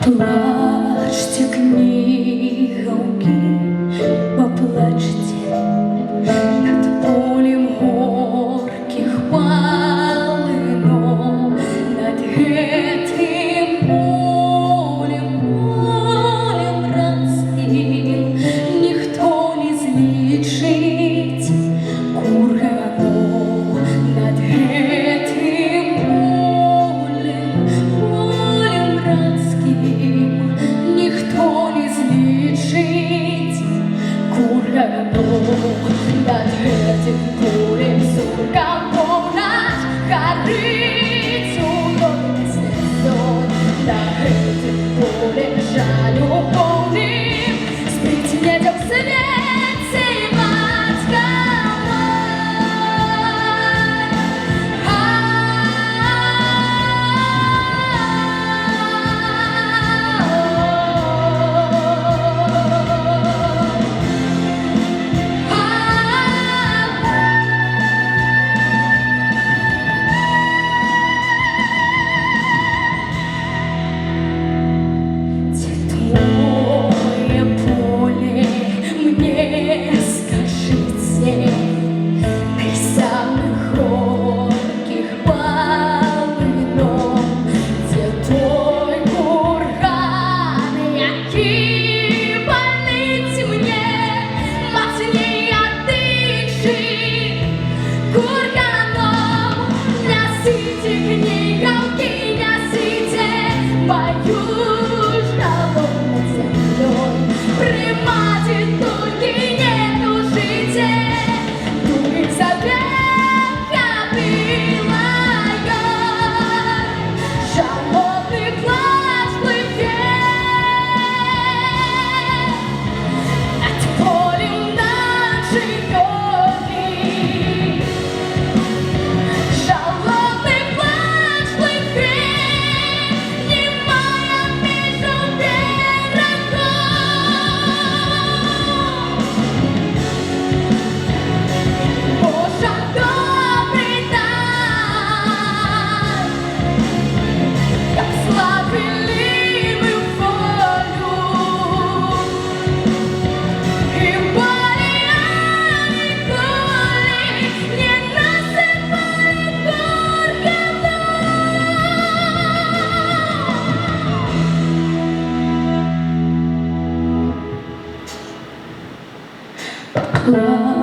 Плачьте, книгалки, поплачьте над полем горьких полынов, над этим полем братским. Никто не злит кургану над этим полем братским. Никто не злит кургану над этим полем сургапом наш горит суровой слезой, над этим полем жалю полным спить недел в свете матковой. Love.